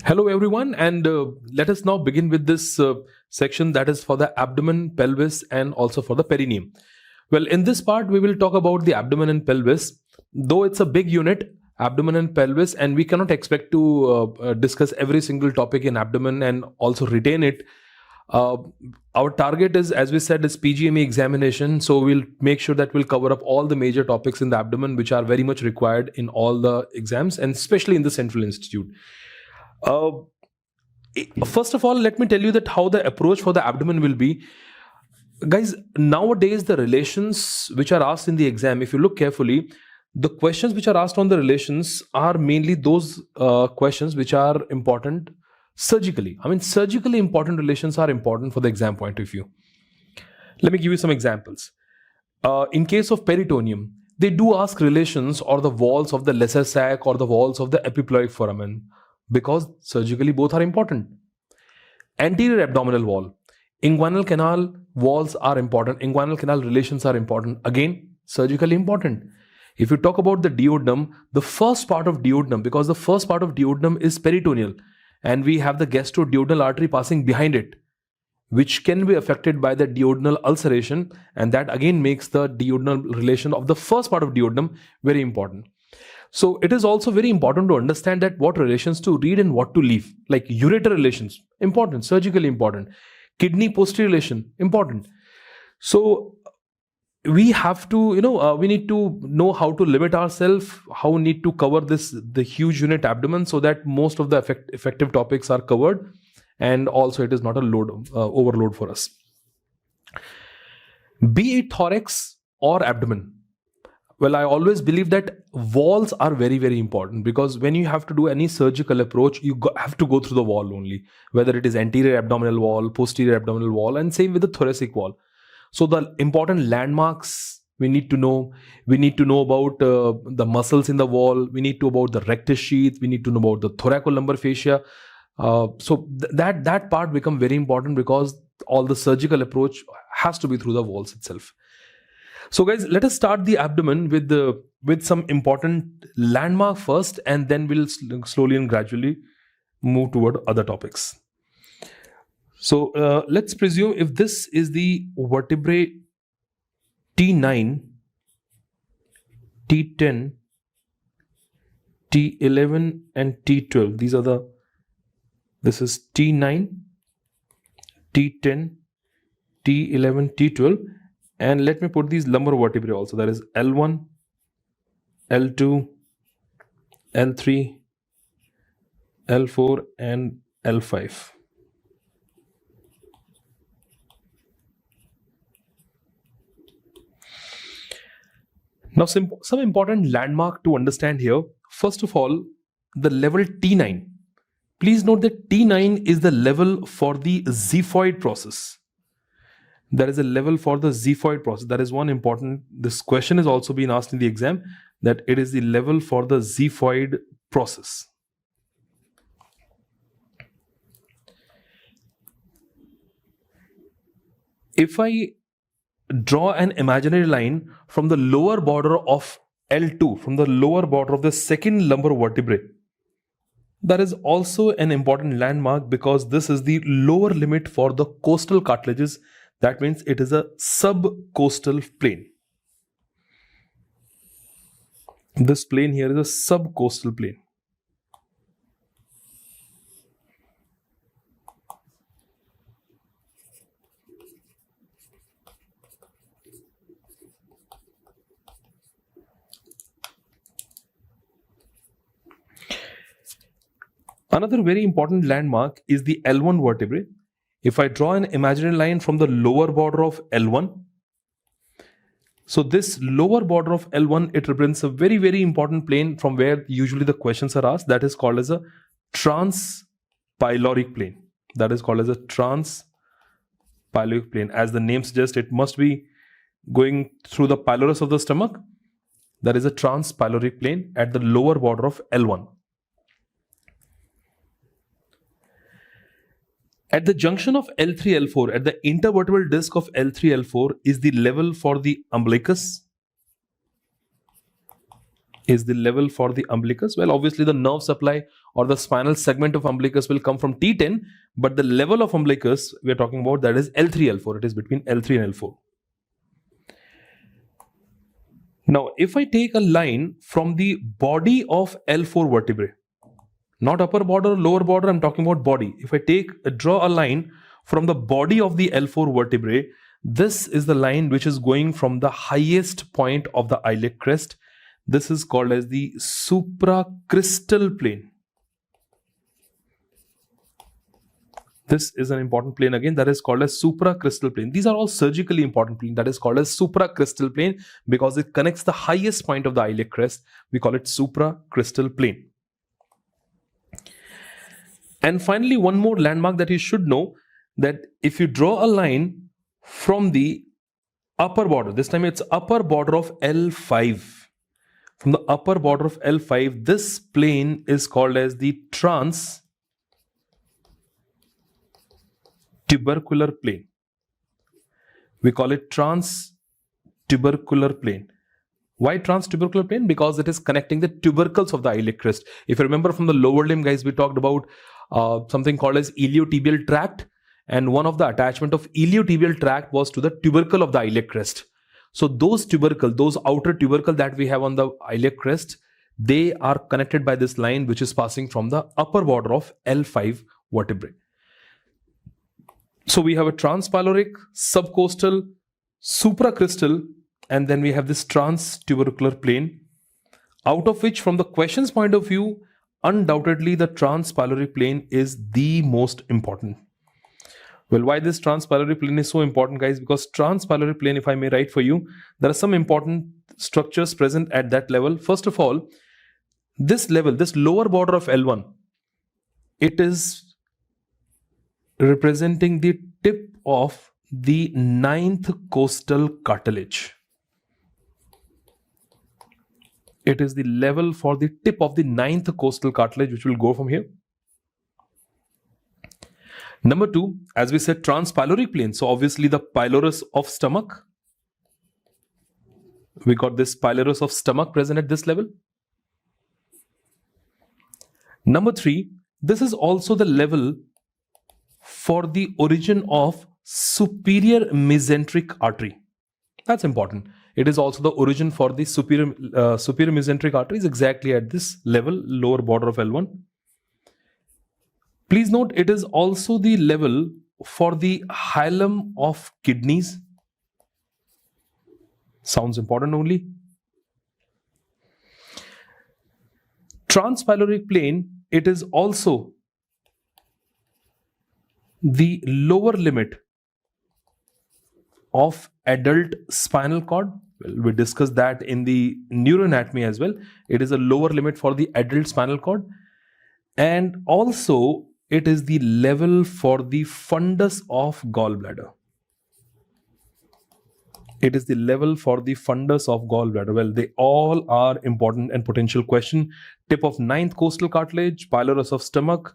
Hello, everyone, and let us now begin with this section that is for the abdomen, pelvis, and also for the perineum. Well, in this part, we will talk about the abdomen and pelvis. Though it's a big unit, abdomen and pelvis, and we cannot expect to discuss every single topic in abdomen and also retain it. Uh, our target is, as we said, is PGME examination. So we'll make sure that we'll cover up all the major topics in the abdomen, which are very much required in all the exams, and especially in the Central Institute. Uh, First of all, let me tell you that how the approach for the abdomen will be. Guys, nowadays the relations which are asked in the exam, if you look carefully, the questions which are asked on the relations are mainly those questions which are important surgically. I mean, surgically important relations are important for the exam point of view. Let me give you some examples. In case of peritoneum, they do ask relations or the walls of the lesser sac or the walls of the epiploic foramen, because surgically both are important. Anterior abdominal wall, inguinal canal walls are important, inguinal canal relations are important, again surgically important. If you talk about the duodenum, the first part of duodenum, because the first part of duodenum is peritoneal and we have the gastroduodenal artery passing behind it, which can be affected by the duodenal ulceration, and that again makes the duodenal relation of the first part of duodenum very important. So it is also very important to understand that what relations to read and what to leave. Like ureter relations, important, surgically important. Kidney posterior relation, important. So we have to, we need to know how to limit ourselves, how we need to cover the huge unit abdomen, so that most of the effective topics are covered, and also it is not a overload for us. Be it thorax or abdomen. Well, I always believe that walls are very, very important, because when you have to do any surgical approach, you have to go through the wall only, whether it is anterior abdominal wall, posterior abdominal wall, and same with the thoracic wall. So the important landmarks we need to know. We need to know about the muscles in the wall. We need to know about the rectus sheath. We need to know about the thoracolumbar fascia. So that part become very important, because all the surgical approach has to be through the walls itself. So guys, let us start the abdomen with some important landmark first, and then we'll slowly and gradually move toward other topics. So let's presume if this is the vertebrae T9, T10, T11 and T12. This is T9, T10, T11, T12. And let me put these lumbar vertebrae also. That is L1, L2, L3, L4 and L5. Now some important landmark to understand here. First of all, the level T9. Please note that T9 is the level for the xiphoid process. There is a level for the xiphoid process. That is one important. This question is also being asked in the exam, that it is the level for the xiphoid process. If I draw an imaginary line from the lower border of L2, from the lower border of the second lumbar vertebrae, that is also an important landmark, because this is the lower limit for the costal cartilages. That means it is a subcostal plane. This plane here is a subcostal plane. Another very important landmark is the L1 vertebrae. If I draw an imaginary line from the lower border of L1, so this lower border of L1, it represents a very, very important plane from where usually the questions are asked. That is called as a transpyloric plane. That is called as a transpyloric plane. As the name suggests, it must be going through the pylorus of the stomach. That is a transpyloric plane at the lower border of L1. At the junction of L3, L4, at the intervertebral disc of L3, L4 is the level for the umbilicus. is the level for the umbilicus? Well, obviously the nerve supply or the spinal segment of umbilicus will come from T10, but the level of umbilicus we are talking about, that is L3, L4. It is between L3 and L4. Now, if I take a line from the body of L4 vertebrae, not upper border, lower border, I'm talking about body. If I draw a line from the body of the L4 vertebrae, this is the line which is going from the highest point of the iliac crest. This is called as the supracristal plane. This is an important plane again, that is called as supracristal plane. These are all surgically important plane, that is called as supracristal plane because it connects the highest point of the iliac crest. We call it supracristal plane. And finally, one more landmark that you should know, that if you draw a line from the upper border, this time it's upper border of L5. From the upper border of L5, this plane is called as the transtubercular plane. We call it transtubercular plane. Why transtubercular plane? Because it is connecting the tubercles of the iliac crest. If you remember from the lower limb, guys, we talked about something called as iliotibial tract, and one of the attachment of iliotibial tract was to the tubercle of the iliac crest. So those outer tubercle that we have on the iliac crest, they are connected by this line which is passing from the upper border of L5 vertebrae. So we have a transpyloric, subcostal, supracristal, and then we have this transtubercular plane, out of which, from the question's point of view, undoubtedly the transpyloric plane is the most important. Well, why this transpyloric plane is so important, guys? Because transpyloric plane, if I may write for you, there are some important structures present at that level. First of all, this level, this lower border of L1, it is representing the tip of the 9th costal cartilage. It is the level for the tip of the 9th costal cartilage, which will go from here. Number 2, as we said, transpyloric plane. So obviously the pylorus of stomach. We got this pylorus of stomach present at this level. Number 3, this is also the level for the origin of superior mesenteric artery. That's important. It is also the origin for the superior mesenteric artery is exactly at this level, lower border of L1. Please note, it is also the level for the hilum of kidneys. Sounds important only. Transpyloric plane, it is also the lower limit of adult spinal cord. Well, we discussed that in the neuroanatomy as well. It is a lower limit for the adult spinal cord. And also, it is the level for the fundus of gallbladder. It is the level for the fundus of gallbladder. Well, they all are important and potential question. Tip of 9th costal cartilage, pylorus of stomach,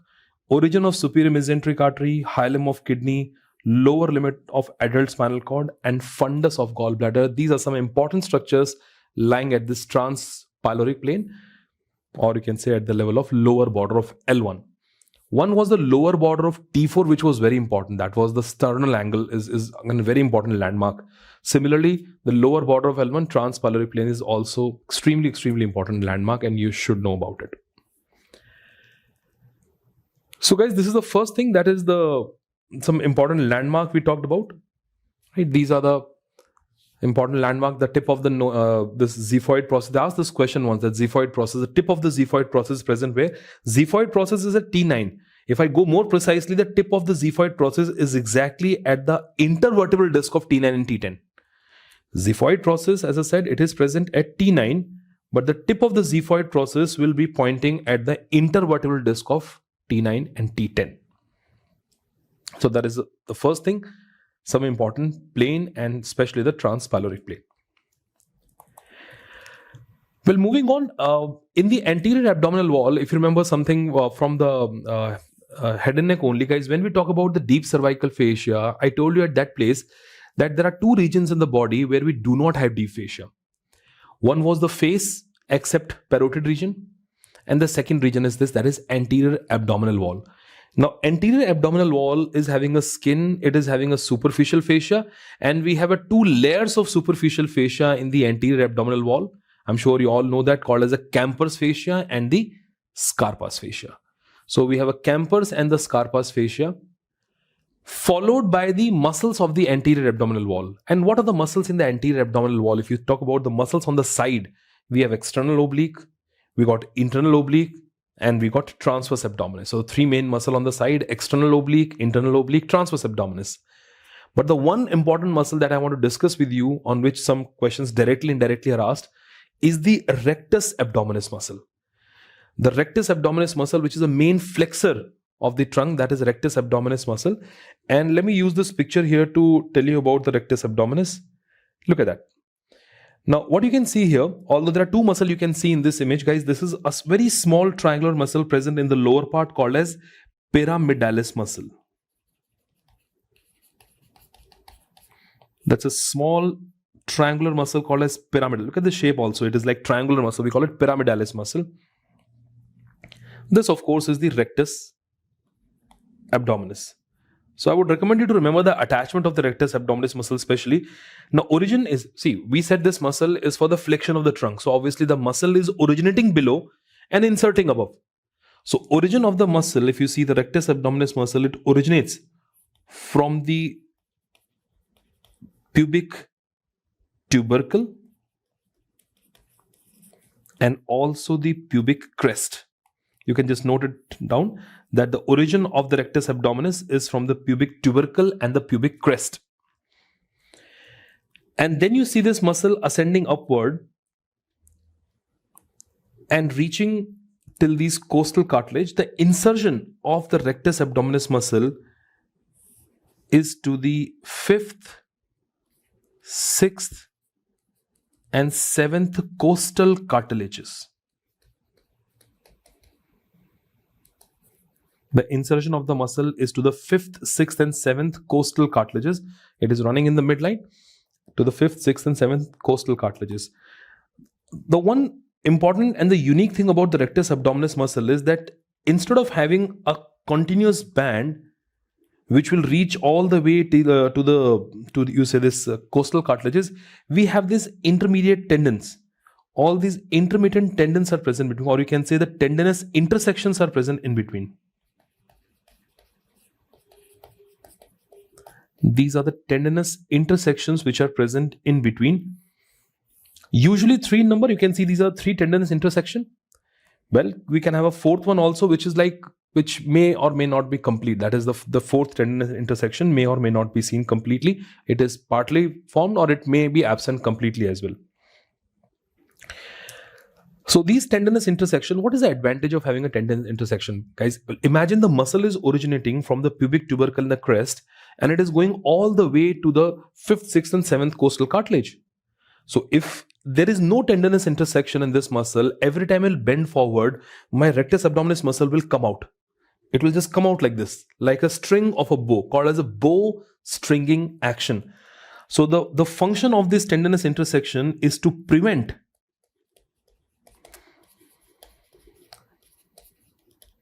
origin of superior mesenteric artery, hilum of kidney, lower limit of adult spinal cord, and fundus of gallbladder. These are some important structures lying at this transpyloric plane, or you can say at the level of lower border of L1. One was the lower border of T4, which was very important. That was the sternal angle, is a very important landmark. Similarly, the lower border of L1, transpyloric plane, is also extremely important landmark, and you should know about it. So guys, this is the first thing, that is some important landmark we talked about. Right? These are the important landmark, the tip of the this xiphoid process. They asked this question once, that xiphoid process, the tip of the xiphoid process is present where? Xiphoid process is at T9. If I go more precisely, the tip of the xiphoid process is exactly at the intervertebral disc of T9 and T10. Xiphoid process, as I said, it is present at T9, but the tip of the xiphoid process will be pointing at the intervertebral disc of T9 and T10. So that is the first thing, some important plane, and especially the transpyloric plane. Well, moving on, in the anterior abdominal wall, if you remember something from the head and neck only, guys, when we talk about the deep cervical fascia, I told you at that place that there are two regions in the body where we do not have deep fascia. One was the face except parotid region. And the second region is this, that is anterior abdominal wall. Now, anterior abdominal wall is having a skin, it is having a superficial fascia, and we have a 2 layers of superficial fascia in the anterior abdominal wall. I'm sure you all know that, called as a Camper's fascia and the Scarpa's fascia. So we have a Camper's and the Scarpa's fascia, followed by the muscles of the anterior abdominal wall. And what are the muscles in the anterior abdominal wall? If you talk about the muscles on the side, we have external oblique, we got internal oblique, and we got transverse abdominis. So 3 main muscle on the side: external oblique, internal oblique, transverse abdominis. But the one important muscle that I want to discuss with you, on which some questions directly and indirectly are asked, is the rectus abdominis muscle. The rectus abdominis muscle, which is the main flexor of the trunk, that is rectus abdominis muscle. And let me use this picture here to tell you about the rectus abdominis. Look at that. Now, what you can see here, although there are 2 muscles you can see in this image, guys, this is a very small triangular muscle present in the lower part called as pyramidalis muscle. That's a small triangular muscle called as pyramidal. Look at the shape also. It is like triangular muscle. We call it pyramidalis muscle. This, of course, is the rectus abdominis. So I would recommend you to remember the attachment of the rectus abdominis muscle especially. Now, origin is, see, we said this muscle is for the flexion of the trunk. So obviously the muscle is originating below and inserting above. So origin of the muscle, if you see the rectus abdominis muscle, it originates from the pubic tubercle and also the pubic crest. You can just note it down that the origin of the rectus abdominis is from the pubic tubercle and the pubic crest. And then you see this muscle ascending upward and reaching till these costal cartilage. The insertion of the rectus abdominis muscle is to the 5th, 6th and 7th costal cartilages. The insertion of the muscle is to the 5th, 6th and 7th costal cartilages. It is running in the midline to the 5th, 6th and 7th costal cartilages. The one important and the unique thing about the rectus abdominis muscle is that instead of having a continuous band which will reach all the way to costal cartilages, we have these intermediate tendons. All these intermittent tendons are present between, or you can say the tendinous intersections are present in between. These are the tendinous intersections which are present in between. Usually 3 in number. You can see these are 3 tendinous intersection. Well, we can have a 4th one also, which may or may not be complete. That is the 4th tendinous intersection may or may not be seen completely. It is partly formed or it may be absent completely as well. So these tendinous intersection, what is the advantage of having a tendinous intersection? Guys, imagine the muscle is originating from the pubic tubercle and the crest, and it is going all the way to the 5th, 6th and 7th costal cartilage. So if there is no tendinous intersection in this muscle, every time I'll bend forward, my rectus abdominis muscle will come out. It will just come out like this, like a string of a bow, called as a bow stringing action. So the function of this tendinous intersection is to prevent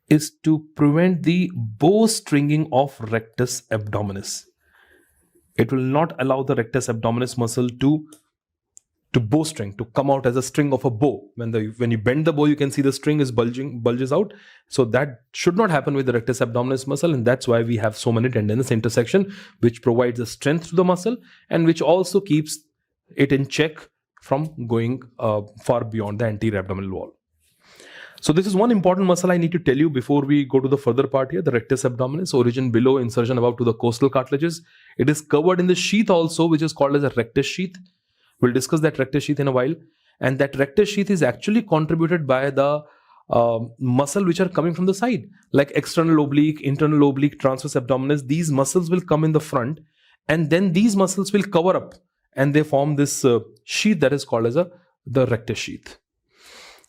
the bow stringing of rectus abdominis. It will not allow the rectus abdominis muscle to bowstring, to come out as a string of a bow. When you bend the bow, you can see the string is bulges out. So that should not happen with the rectus abdominis muscle, and that's why we have so many tendinous intersection, which provides a strength to the muscle and which also keeps it in check from going far beyond the anterior abdominal wall. So this is one important muscle I need to tell you before we go to the further part here, the rectus abdominis, origin below, insertion above to the costal cartilages. It is covered in the sheath also, which is called as a rectus sheath. We'll discuss that rectus sheath in a while. And that rectus sheath is actually contributed by the muscle which are coming from the side, like external oblique, internal oblique, transverse abdominis. These muscles will come in the front, and then these muscles will cover up and they form this sheath that is called as the rectus sheath.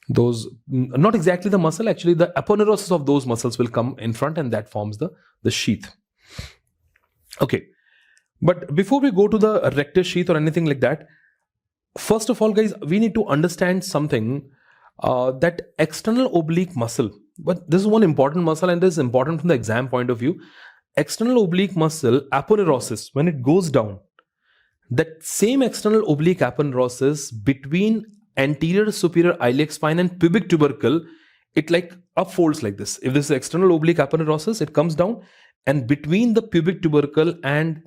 Those, not exactly the muscle, actually the aponeurosis of those muscles will come in front, and that forms the sheath. Okay, but before we go to the rectus sheath or anything like that, first of all, guys, we need to understand something that external oblique muscle, but this is one important muscle and this is important from the exam point of view. External oblique muscle aponeurosis, when it goes down, that same external oblique aponeurosis between anterior superior iliac spine and pubic tubercle, it like upfolds like this. If this is external oblique aponeurosis, it comes down, and between the pubic tubercle and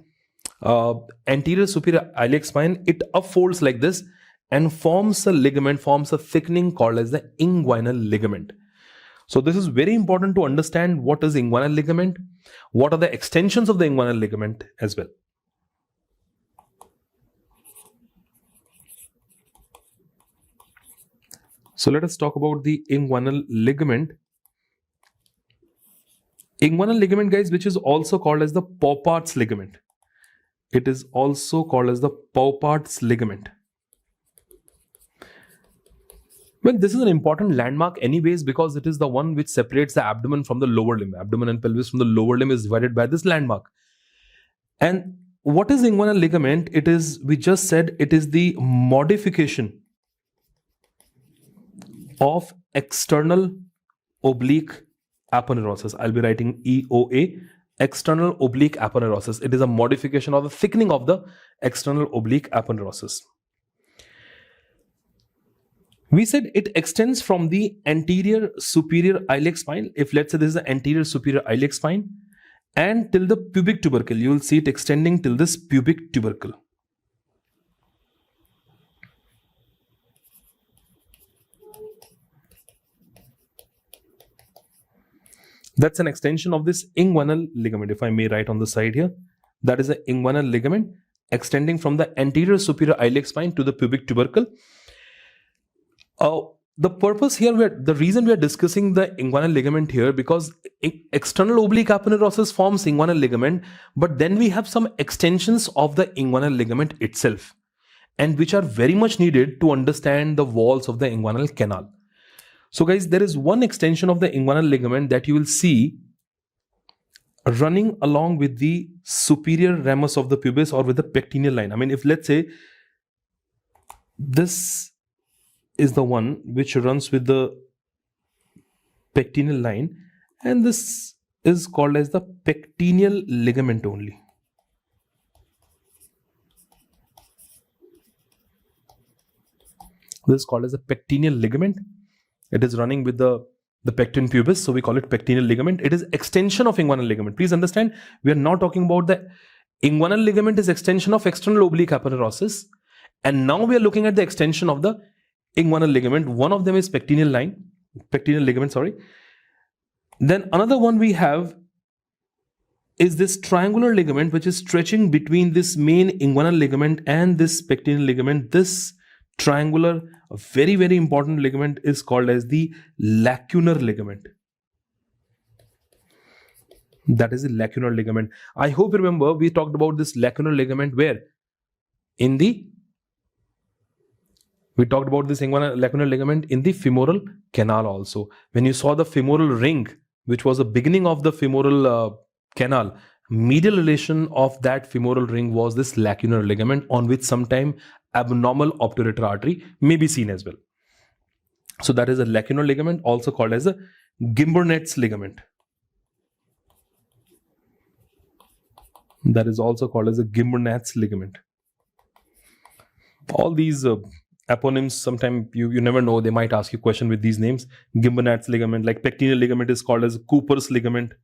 anterior superior iliac spine, it upfolds like this and forms a ligament, forms a thickening called as the inguinal ligament. So this is very important to understand what is inguinal ligament, what are the extensions of the inguinal ligament as well. So let us talk about the inguinal ligament. Inguinal ligament, guys, which is also called as the Paupart's ligament. It is also called as the Paupart's ligament. Well, this is an important landmark anyways because it is the one which separates the abdomen from the lower limb. Abdomen and pelvis from the lower limb is divided by this landmark. And what is inguinal ligament? It is, we just said, it is the modification of external oblique aponeurosis. I'll be writing EOA, external oblique aponeurosis. It is a modification or the thickening of the external oblique aponeurosis. We said it extends from the anterior superior iliac spine. If let's say this is the anterior superior iliac spine and till the pubic tubercle, you will see it extending till this pubic tubercle. That's an extension of this inguinal ligament, if I may write on the side here. That is the inguinal ligament extending from the anterior superior iliac spine to the pubic tubercle. The purpose here, the reason we are discussing the inguinal ligament here, because external oblique aponeurosis forms inguinal ligament, but then we have some extensions of the inguinal ligament itself, and which are very much needed to understand the walls of the inguinal canal. So guys, there is one extension of the inguinal ligament that you will see running along with the superior ramus of the pubis or with the pectineal line. I mean, if let's say this is the one which runs with the pectineal line, and this is called as the pectineal ligament only. This is called as a pectineal ligament. It is running with the pecten pubis, so we call it pectineal ligament. It is extension of inguinal ligament. Please understand, we are not talking about the inguinal ligament is extension of external oblique aponeurosis, and now we are looking at the extension of the inguinal ligament. One of them is pectineal ligament, sorry. Then another one we have is this triangular ligament, which is stretching between this main inguinal ligament and this pectineal ligament. This triangular, a very, very important ligament is called as the lacunar ligament. That is the lacunar ligament. I hope you remember we talked about this lacunar ligament where? We talked about this lacunar ligament in the femoral canal also. When you saw the femoral ring, which was the beginning of the femoral canal, medial relation of that femoral ring was this lacunar ligament, on which sometime abnormal obturator artery may be seen as well. So that is a lacunar ligament, also called as a Gimbernet's ligament. That is also called as a Gimbernet's ligament. All these eponyms, sometimes you never know, they might ask you a question with these names. Gimbernet's ligament, like pectineal ligament is called as Cooper's ligament.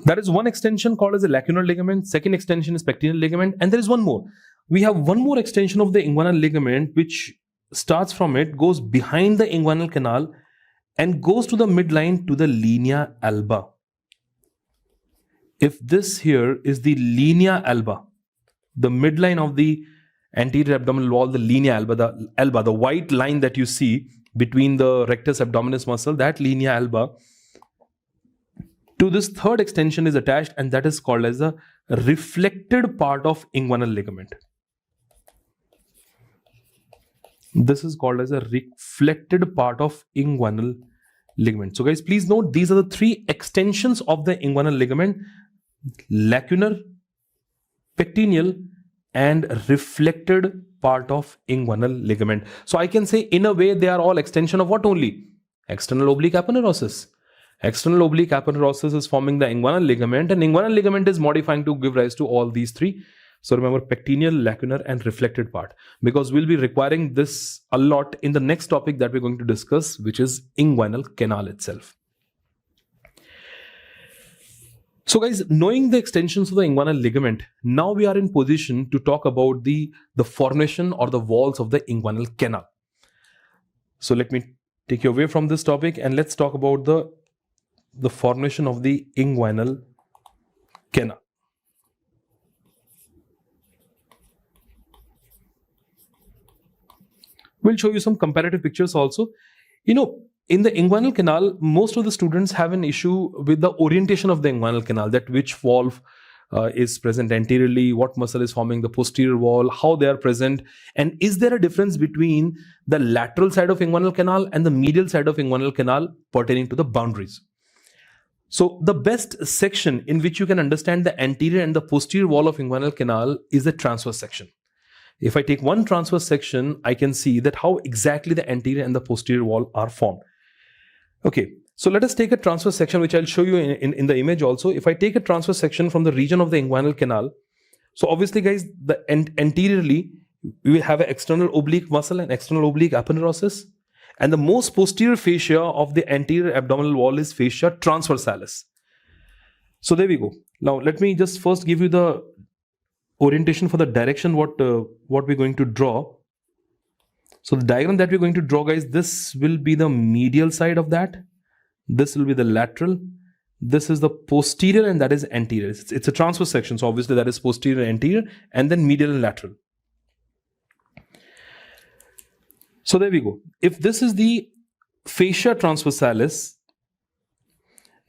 That is one extension called as a lacunar ligament. Second extension is pectineal ligament. And there is one more. We have one more extension of the inguinal ligament, which starts from it, goes behind the inguinal canal and goes to the midline to the linea alba. If this here is the linea alba, the midline of the anterior abdominal wall, the linea alba, the white line that you see between the rectus abdominis muscle, that linea alba, to this third extension is attached, and that is called as the reflected part of inguinal ligament. This is called as a reflected part of inguinal ligament. So guys, please note, these are the three extensions of the inguinal ligament: lacunar, pectineal, and reflected part of inguinal ligament. So I can say in a way they are all extension of what only? External oblique aponeurosis. External oblique aponeurosis is forming the inguinal ligament, and inguinal ligament is modifying to give rise to all these three. So remember, pectineal, lacunar and reflected part, because we'll be requiring this a lot in the next topic that we're going to discuss, which is inguinal canal itself. So guys, knowing the extensions of the inguinal ligament, now we are in position to talk about the formation or the walls of the inguinal canal. So let me take you away from this topic and let's talk about the formation of the inguinal canal. We'll show you some comparative pictures also. In the inguinal canal, most of the students have an issue with the orientation of the inguinal canal, that which valve is present anteriorly, what muscle is forming the posterior wall, how they are present, and is there a difference between the lateral side of inguinal canal and the medial side of inguinal canal pertaining to the boundaries. So the best section in which you can understand the anterior and the posterior wall of inguinal canal is the transverse section. If I take one transverse section, I can see that how exactly the anterior and the posterior wall are formed. Okay, so let us take a transverse section, which I'll show you in the image also. If I take a transverse section from the region of the inguinal canal, so obviously guys, the anteriorly, we have an external oblique muscle and external oblique aponeurosis. And the most posterior fascia of the anterior abdominal wall is fascia transversalis. So there we go. Now let me just first give you the orientation for the direction what we're going to draw. So the diagram that we're going to draw, guys, this will be the medial side of that. This will be the lateral. This is the posterior and that is anterior. It's a transverse section. So obviously that is posterior, anterior, and then medial and lateral. So there we go. If this is the fascia transversalis,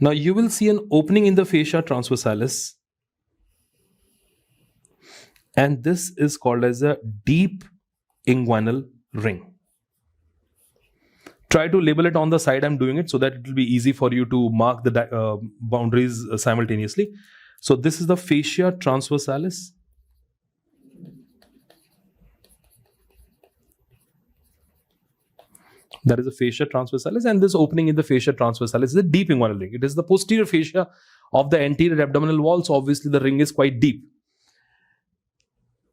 now you will see an opening in the fascia transversalis. And this is called as a deep inguinal ring. Try to label it on the side I'm doing it so that it will be easy for you to mark the boundaries simultaneously. So this is the fascia transversalis. That is the fascia transversalis, and this opening in the fascia transversalis is a deep inguinal ring. It is the posterior fascia of the anterior abdominal wall, so obviously the ring is quite deep.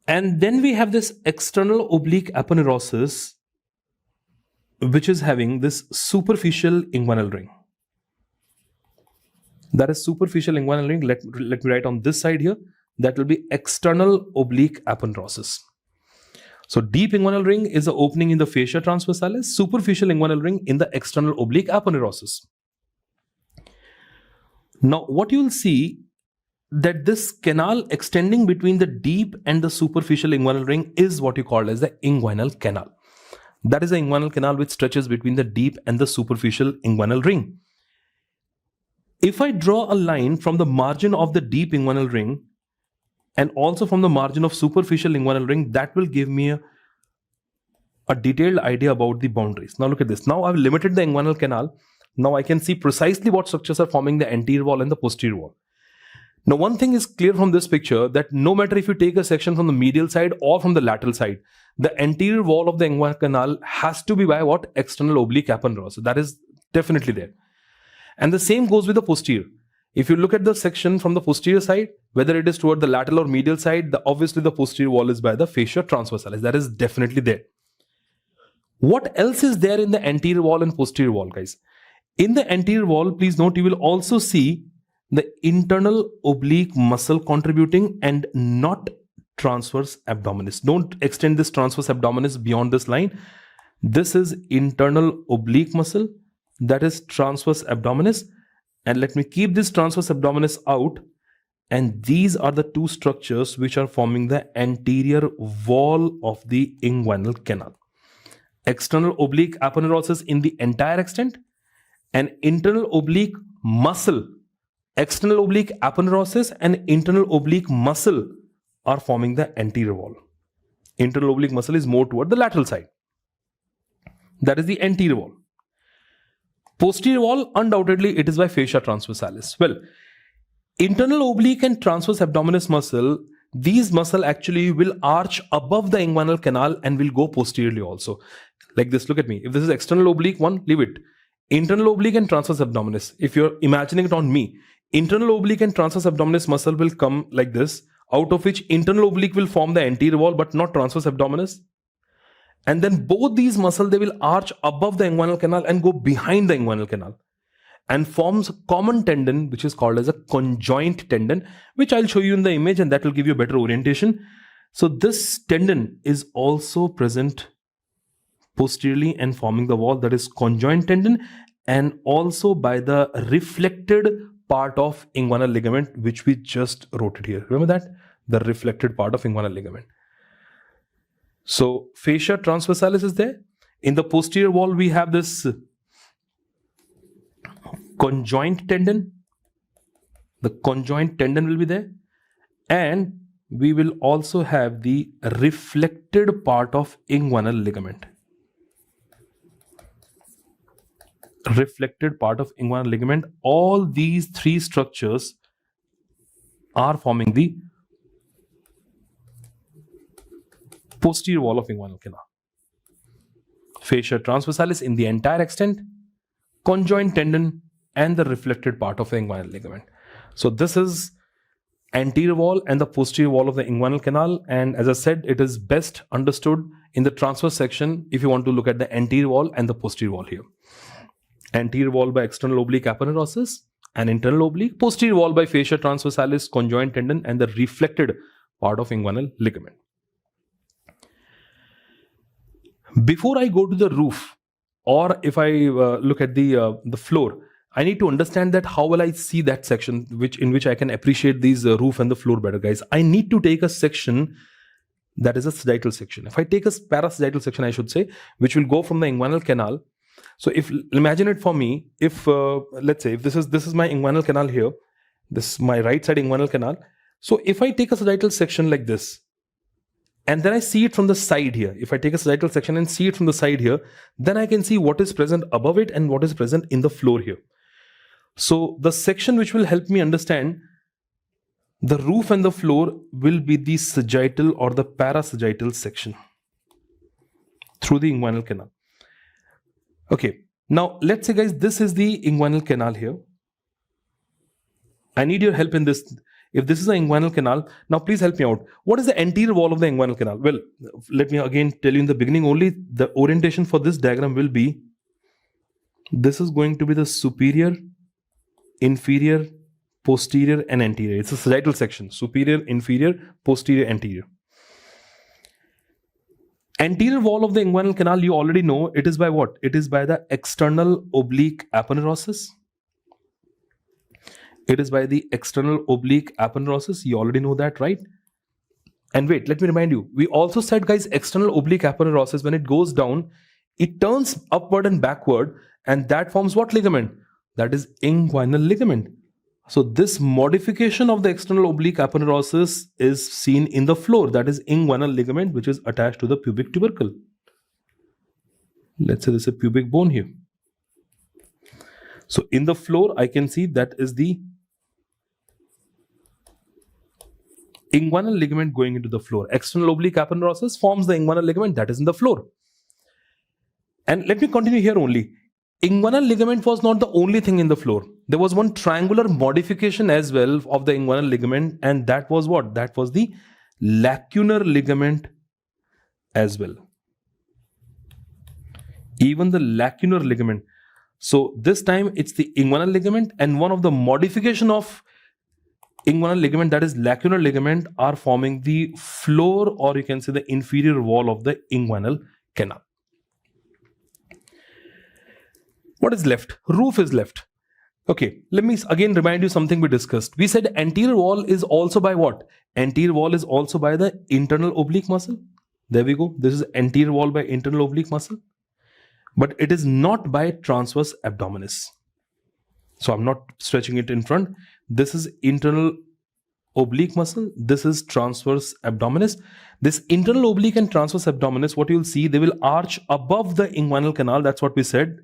And then we have this external oblique aponeurosis, which is having this superficial inguinal ring. That is superficial inguinal ring. Let me write on this side here. That will be external oblique aponeurosis. So deep inguinal ring is the opening in the fascia transversalis, superficial inguinal ring in the external oblique aponeurosis. Now what you will see that this canal extending between the deep and the superficial inguinal ring is what you call as the inguinal canal. That is the inguinal canal which stretches between the deep and the superficial inguinal ring. If I draw a line from the margin of the deep inguinal ring and also from the margin of superficial inguinal ring, that will give me a detailed idea about the boundaries. Now look at this. Now I've limited the inguinal canal. Now I can see precisely what structures are forming the anterior wall and the posterior wall. Now one thing is clear from this picture, that no matter if you take a section from the medial side or from the lateral side, the anterior wall of the inguinal canal has to be by what? External oblique aponeurosis. So that is definitely there. And the same goes with the posterior. If you look at the section from the posterior side, whether it is toward the lateral or medial side, obviously the posterior wall is by the fascia transversalis. That is definitely there. What else is there in the anterior wall and posterior wall, guys? In the anterior wall, please note, you will also see the internal oblique muscle contributing and not transverse abdominis. Don't extend this transverse abdominis beyond this line. This is internal oblique muscle, that is transverse abdominis. And let me keep this transverse abdominis out. And these are the two structures which are forming the anterior wall of the inguinal canal. External oblique aponeurosis in the entire extent, and internal oblique muscle, external oblique aponeurosis and internal oblique muscle are forming the anterior wall. Internal oblique muscle is more toward the lateral side. That is the anterior wall. Posterior wall, undoubtedly, it is by fascia transversalis. Well, internal oblique and transverse abdominis muscle, these muscle actually will arch above the inguinal canal and will go posteriorly also. Like this, look at me. If this is external oblique one, leave it. Internal oblique and transverse abdominis. If you're imagining it on me, internal oblique and transverse abdominis muscle will come like this, out of which internal oblique will form the anterior wall but not transverse abdominis. And then both these muscles, they will arch above the inguinal canal and go behind the inguinal canal and forms a common tendon which is called as a conjoint tendon, which I'll show you in the image, and that will give you a better orientation. So this tendon is also present posteriorly and forming the wall, that is conjoint tendon, and also by the reflected part of inguinal ligament, which we just wrote it here. Remember that? The reflected part of inguinal ligament. So fascia transversalis is there. In the posterior wall, we have this conjoint tendon. The conjoint tendon will be there. And we will also have the reflected part of inguinal ligament. Reflected part of inguinal ligament. All these three structures are forming the posterior wall of inguinal canal. Fascia transversalis in the entire extent, conjoint tendon, and the reflected part of the inguinal ligament. So this is anterior wall and the posterior wall of the inguinal canal, and as I said, it is best understood in the transverse section if you want to look at the anterior wall and the posterior wall here. Anterior wall by external oblique aponeurosis and internal oblique, posterior wall by fascia transversalis, conjoint tendon, and the reflected part of inguinal ligament. Before I go to the roof, or if I look at the floor, I need to understand that how will I see that section in which I can appreciate these roof and the floor better, guys. I need to take a section that is a sagittal section. If I take a parasagittal section, I should say, which will go from the inguinal canal. So if imagine it for me, if let's say if this is my inguinal canal here, this is my right side inguinal canal. So if I take a sagittal section like this, and then I see it from the side here. If I take a sagittal section and see it from the side here, then I can see what is present above it and what is present in the floor here. So the section which will help me understand the roof and the floor will be the sagittal or the parasagittal section through the inguinal canal. Okay, now let's say, guys, this is the inguinal canal here. I need your help in this. If this is the inguinal canal, now please help me out. What is the anterior wall of the inguinal canal? Well, let me again tell you in the beginning only, the orientation for this diagram will be, this is going to be the superior, inferior, posterior, and anterior. It's a sagittal section. Superior, inferior, posterior, anterior. Anterior wall of the inguinal canal, you already know, it is by what? It is by the external oblique aponeurosis. It is by the external oblique aponeurosis. You already know that, right? And wait, let me remind you. We also said, guys, external oblique aponeurosis, when it goes down, it turns upward and backward, and that forms what ligament? That is inguinal ligament. So this modification of the external oblique aponeurosis is seen in the floor. That is inguinal ligament, which is attached to the pubic tubercle. Let's say there's a pubic bone here. So in the floor, I can see that is the inguinal ligament going into the floor. External oblique aponeurosis forms the inguinal ligament that is in the floor. And let me continue here only. Inguinal ligament was not the only thing in the floor. There was one triangular modification as well of the inguinal ligament, and that was what? That was the lacunar ligament as well. Even the lacunar ligament. So this time it's the inguinal ligament, and one of the modification of inguinal ligament, that is lacunar ligament, are forming the floor, or you can say the inferior wall of the inguinal canal. What is left? Roof is left. Okay, let me again remind you something we discussed. We said anterior wall is also by what? Anterior wall is also by the internal oblique muscle. There we go. This is anterior wall by internal oblique muscle. But it is not by transverse abdominis. So I'm not stretching it in front. This is internal oblique muscle. This is transverse abdominis. This internal oblique and transverse abdominis, what you'll see, they will arch above the inguinal canal. That's what we said.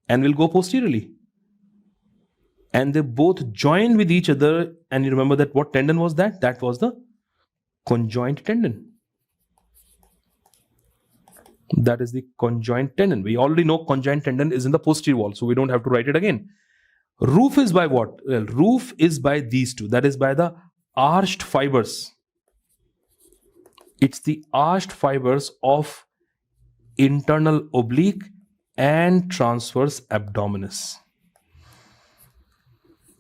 And will go posteriorly. And they both join with each other. And you remember that what tendon was that? That was the conjoint tendon. That is the conjoint tendon. We already know conjoint tendon is in the posterior wall, so we don't have to write it again. Roof is by what? Well, roof is by these two. That is by the arched fibers. It's the arched fibers of internal oblique and transverse abdominis.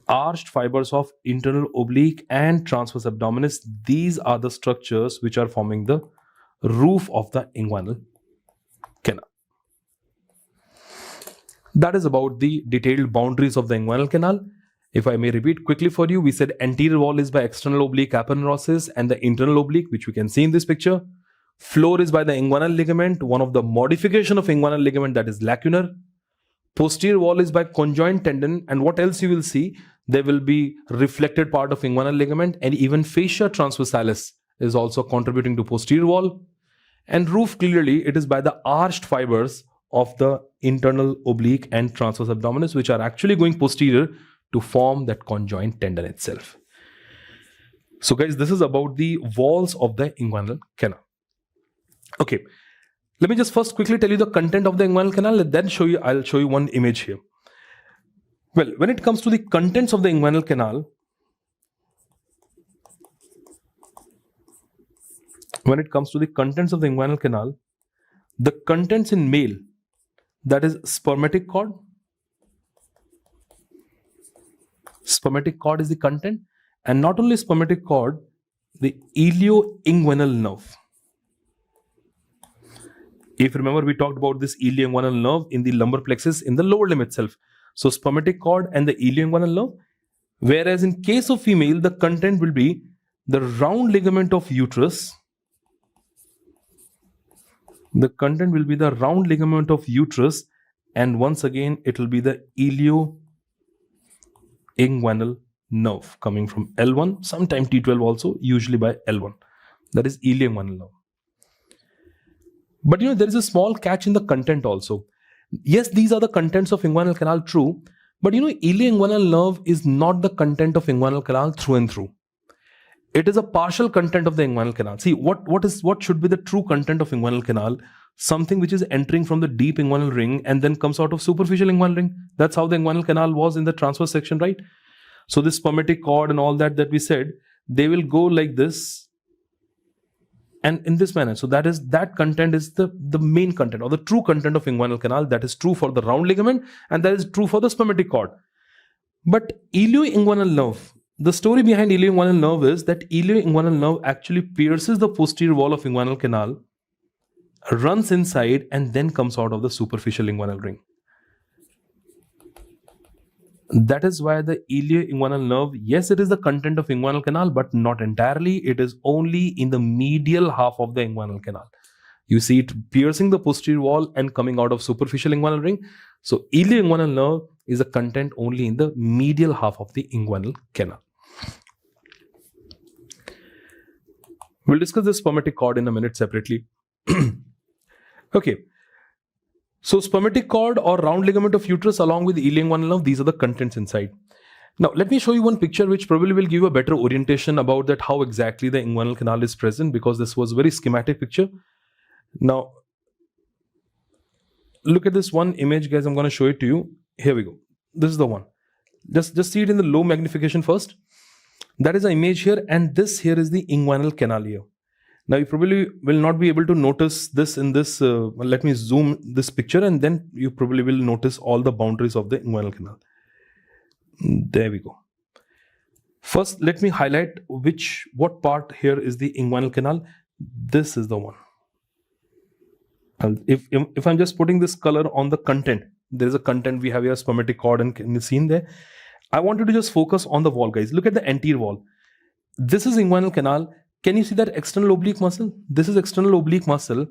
Arched fibers of internal oblique and transverse abdominis. These are the structures which are forming the roof of the inguinal canal. That is about the detailed boundaries of the inguinal canal. If I may repeat quickly for you, we said anterior wall is by external oblique aponeurosis and the internal oblique, which we can see in this picture. Floor is by the inguinal ligament, one of the modification of inguinal ligament, that is lacunar. Posterior wall is by conjoint tendon, and what else you will see? There will be reflected part of inguinal ligament, and even fascia transversalis is also contributing to posterior wall. And roof, clearly it is by the arched fibers of the internal oblique and transverse abdominis, which are actually going posterior to form that conjoint tendon itself. So guys, this is about the walls of the inguinal canal. Okay, let me just first quickly tell you the content of the inguinal canal, and then I'll show you one image here. Well, when it comes to the contents of the inguinal canal, the contents in male, that is spermatic cord. Spermatic cord is the content, and not only spermatic cord, the ilioinguinal nerve. If you remember, we talked about this ilioinguinal nerve in the lumbar plexus in the lower limb itself. So spermatic cord and the ilioinguinal nerve. Whereas in case of female, the content will be the round ligament of uterus. The content will be the round ligament of uterus, and once again it will be the ilioinguinal nerve coming from L1, sometime T12 also, usually by L1. That is ilioinguinal nerve. But there is a small catch in the content also. Yes, these are the contents of inguinal canal, true. But ilioinguinal nerve is not the content of inguinal canal through and through. It is a partial content of the inguinal canal. See, what should be the true content of inguinal canal? Something which is entering from the deep inguinal ring and then comes out of superficial inguinal ring. That's how the inguinal canal was in the transverse section, right? So this spermatic cord and all that we said, they will go like this and in this manner. So that content is the main content or the true content of inguinal canal. That is true for the round ligament and that is true for the spermatic cord. But ilioinguinal nerve, the story behind ilioinguinal nerve is that ilioinguinal nerve actually pierces the posterior wall of inguinal canal, runs inside and then comes out of the superficial inguinal ring. That is why the ilioinguinal nerve, yes, it is the content of inguinal canal, but not entirely. It is only in the medial half of the inguinal canal. You see it piercing the posterior wall and coming out of superficial inguinal ring. So ilioinguinal nerve is a content only in the medial half of the inguinal canal. We'll discuss the spermatic cord in a minute separately. Okay. So spermatic cord or round ligament of uterus along with ilioinguinal nerve, these are the contents inside. Now let me show you one picture which probably will give you a better orientation about that how exactly the inguinal canal is present, because this was a very schematic picture. Now look at this one image, guys. I'm going to show it to you. Here we go. This is the one. Just see it in the low magnification first. That is the image here, and this here is the inguinal canal here. Now you probably will not be able to notice this in this, let me zoom this picture and then you probably will notice all the boundaries of the inguinal canal. There we go. First, let me highlight what part here is the inguinal canal. This is the one. And if I'm just putting this color on the content, there is a content we have here, spermatic cord and seen there. I want you to just focus on the wall, guys. Look at the anterior wall. This is inguinal canal. Can you see that external oblique muscle? This is external oblique muscle.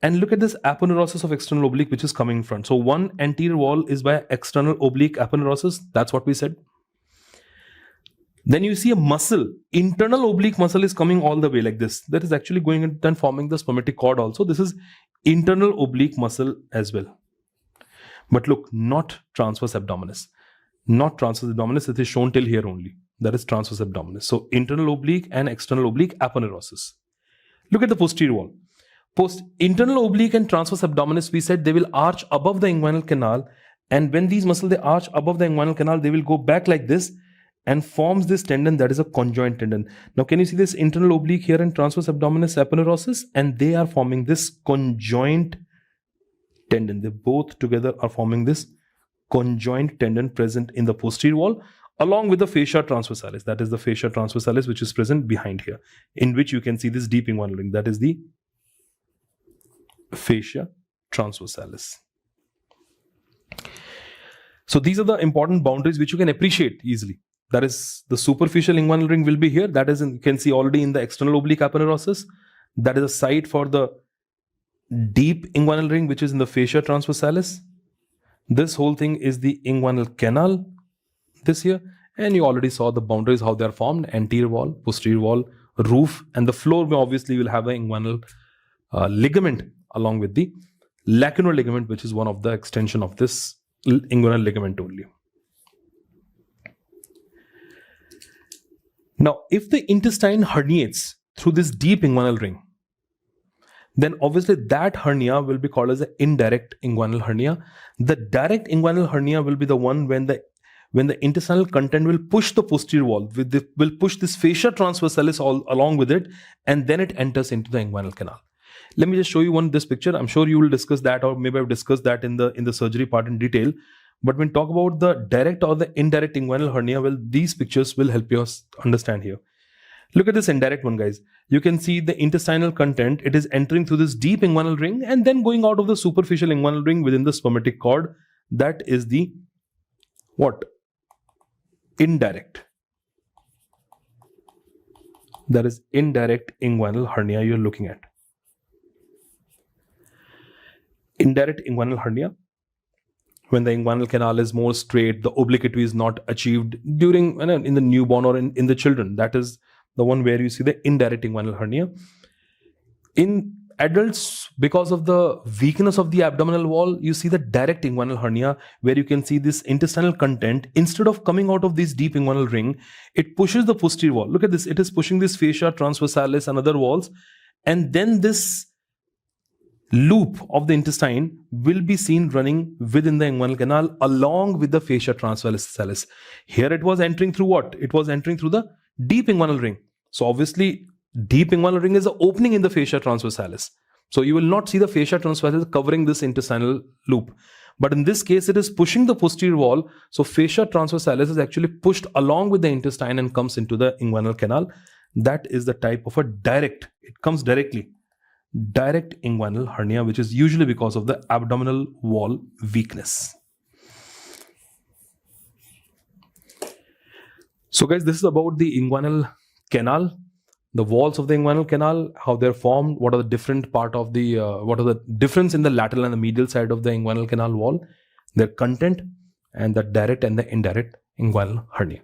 And look at this aponeurosis of external oblique which is coming in front. So one anterior wall is by external oblique aponeurosis. That's what we said. Then you see a muscle. Internal oblique muscle is coming all the way like this. That is actually going and then forming the spermatic cord also. This is internal oblique muscle as well. But look, not transverse abdominis. Not transverse abdominis. It is shown till here only. That is transverse abdominis. So internal oblique and external oblique aponeurosis. Look at the posterior wall. Internal oblique and transverse abdominis, we said they will arch above the inguinal canal, and when these muscles they arch above the inguinal canal, they will go back like this and forms this tendon that is a conjoint tendon. Now can you see this internal oblique here and transverse abdominis aponeurosis, and they are forming this conjoint tendon. They both together are forming this conjoint tendon present in the posterior wall along with the fascia transversalis. That is the fascia transversalis which is present behind here, in which you can see this deep inguinal ring. That is the fascia transversalis. So these are the important boundaries which you can appreciate easily. That is, the superficial inguinal ring will be here. That is, you can see already in the external oblique aponeurosis. That is a site for the deep inguinal ring which is in the fascia transversalis. This whole thing is the inguinal canal, this here, and you already saw the boundaries, how they are formed: anterior wall, posterior wall, roof, and the floor obviously will have an inguinal ligament along with the lacunar ligament, which is one of the extension of this inguinal ligament only. Now, if the intestine herniates through this deep inguinal ring, then obviously that hernia will be called as an indirect inguinal hernia. The direct inguinal hernia will be the one when the intestinal content will push the posterior wall, will push this fascia transversalis all along with it, and then it enters into the inguinal canal. Let me just show you this picture. I'm sure you will discuss that, or maybe I've discussed that in the surgery part in detail. But when talk about the direct or the indirect inguinal hernia, well, these pictures will help you understand here. Look at this indirect one, guys. You can see the intestinal content. It is entering through this deep inguinal ring and then going out of the superficial inguinal ring within the spermatic cord. That is the what? Indirect. That is indirect inguinal hernia you're looking at. Indirect inguinal hernia, when the inguinal canal is more straight, the obliquity is not achieved during in the newborn or in the children. That is the one where you see the indirect inguinal hernia. In adults, because of the weakness of the abdominal wall, you see the direct inguinal hernia, where you can see this intestinal content, instead of coming out of this deep inguinal ring, it pushes the posterior wall. Look at this. It is pushing this fascia transversalis and other walls, and then this loop of the intestine will be seen running within the inguinal canal along with the fascia transversalis. Here it was entering through what? It was entering through the deep inguinal ring. So obviously deep inguinal ring is the opening in the fascia transversalis. So you will not see the fascia transversalis covering this intestinal loop. But in this case, it is pushing the posterior wall. So fascia transversalis is actually pushed along with the intestine and comes into the inguinal canal. That is the type of a direct. It comes directly. Direct inguinal hernia, which is usually because of the abdominal wall weakness. So guys, this is about the inguinal canal, the walls of the inguinal canal, how they're formed, what are the different part of the, what are the difference in the lateral and the medial side of the inguinal canal wall, their content, and the direct and the indirect inguinal hernia.